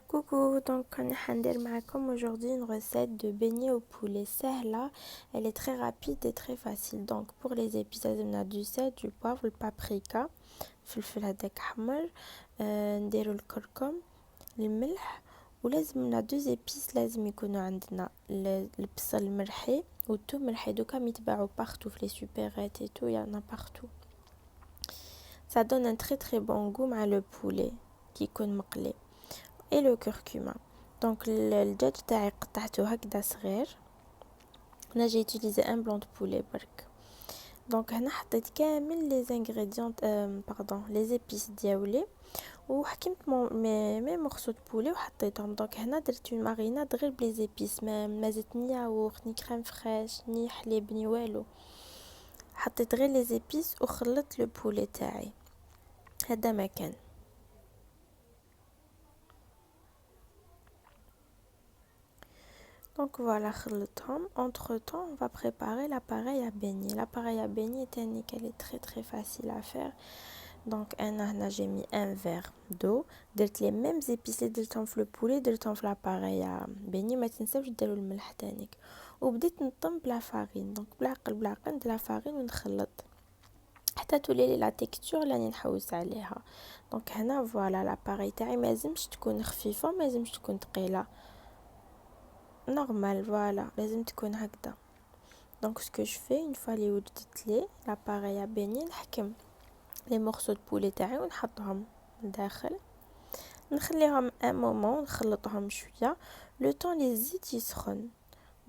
Coucou, donc on va معاكم aujourd'hui une recette de beignets au poulet سهلة. Elle est très rapide et très facile. Donc pour les épices لازمنا du sel, du poivre, le paprika, فلفل هداك احمر، نديرو الكركم، الملح، ولازمنا دوز épices لازم يكونوا عندنا البصل المرحي والثوم مرحي دوكا يتباعوا partout في les supérettes et tout, il y en a partout. Ça donne un très très bon goût مع le poulet qui يكون مقلي. et le curcuma. Donc الدجاج تاعي قطعته هكذا صغير. هنا j'ai utilisé un blanc de poulet برك. donc هنا حطيت كامل les ingrédients les épices دياولي وحكمت مي morceaux de poulet وحطيتهم. donc هنا درت une marinade غير بلي épices ما زدت ني ياغورت ني كريم فريش ني حليب ني والو. حطيت غير les épices وخلطت le poulet تاعي. هذا ما كان. Donc voilà, entre temps, on va préparer l'appareil à baigner. L'appareil à baigner elle est très très facile à faire. Donc j'ai mis un verre d'eau, درت les mêmes épices اللي درتهم في البولي درتهم في l'appareil à baigner. ما تنساوش ديروا الملح تانيك. وبديت نطم بلا فارين. donc بالعقل ندير لا فارين ونخلط حتى تولي لي لا تيكستور اللي راني نحوس عليها. donc هنا فوالا l'appareil تاعي ما لازمش تكون خفيفه ما لازمش تكون ثقيله. normal, voilà, لازم تكون هكذا. donc ce que je fais une fois اللي وجدت لي l'appareil à baigner نحكم les morceaux de poulet تاعي ونحطهم داخل نخليهم un moment نخلطهم شويه le temps اللي الزيت يسخن.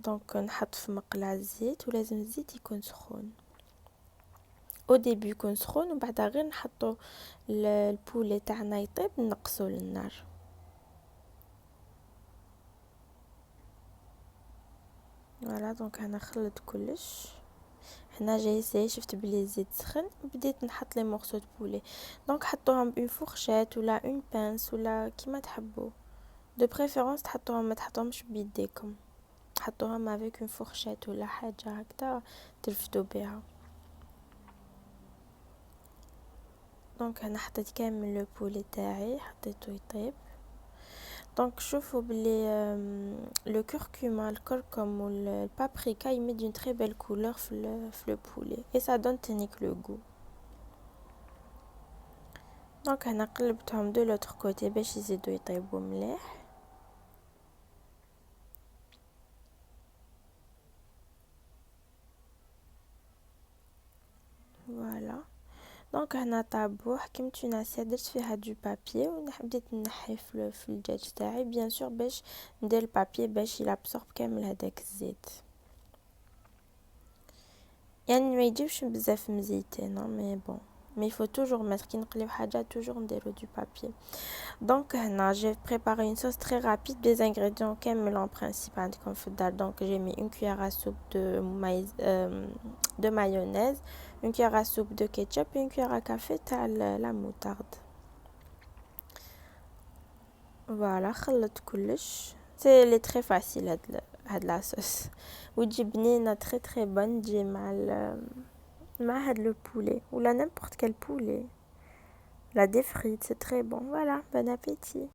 donc نحط في مقله الزيت ولازم الزيت يكون سخون au début يكون سخون وبعدها غير نحطو البولي تاعنا يطيب نقصو للنار. فوالا دونك انا خلط كلش. هنا جاي شفت بلي الزيت سخن بديت نحط لي مورسو دو بولي. دونك حطوهم بون فورشيت ولا اون بانس ولا كيما تحبوا. دو بريفيرونس تحطوهم ما تحطوهمش بيديكم. حطوهم افيك اون فورشيت ولا حاجه هكذا ترفدوا بها. دونك انا حطيت كامل لو بولي تاعي حطيته يطيب. donc شوفوا بلي le curcuma, le curcum ou le paprika il met d'une très belle couleur في le poulet et ça donne tonique le goût. donc انا قلبتهم de l'autre côté باش يزيدوا يطيبوا مليح. voilà donc هنا طابوا حكمت اون اسيا درت فيها دو بابي وبديت نحي في الدجاج تاعي بيان سور باش ندير البابي باش يلابسورب كامل هذاك الزيت. يعني ما يجيبش بزاف مزيتين مي بون mais il faut toujours mettre كي نقليو حاجه toujours نديرو du papier. donc هنا j'ai préparé une sauce très rapide des ingrédients كامل en principe عندكم في الدار. donc j'ai mis une cuillère à soupe de mayonnaise, une cuillère à soupe de ketchup et une cuillère à café تاع la moutarde. voilà خلط كلش. c'est elle est très facile هاد la sauce وتجي بنينه très très bonne تجي مع هاد le poulet ou n'importe quel poulet. La des frites, c'est très bon. Voilà, bon appétit.